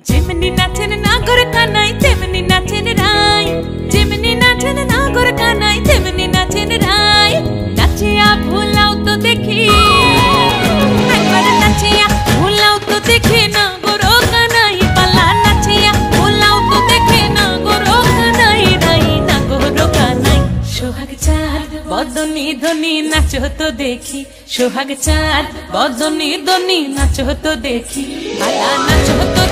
যেমনি নাচেন নাগর কানাই তেমনি নাচেন রাই, যেমনি নাচেন নাগর কানাই তেমনি নাচেন রাই। নাচিয়া ভুলাও তো দেখি, একবার নাচিয়া ভুলাও তো দেখি নাগর কানাই পালা। নাচিয়া ভুলাও তো দেখি নাগর কানাই রাই, নাগর কানাই। সোহাগ চাঁদ বদনি ধনি নাচো তো দেখি, সোহাগ চাঁদ বদনি ধনি নাচো তো দেখি, পালা নাচো তো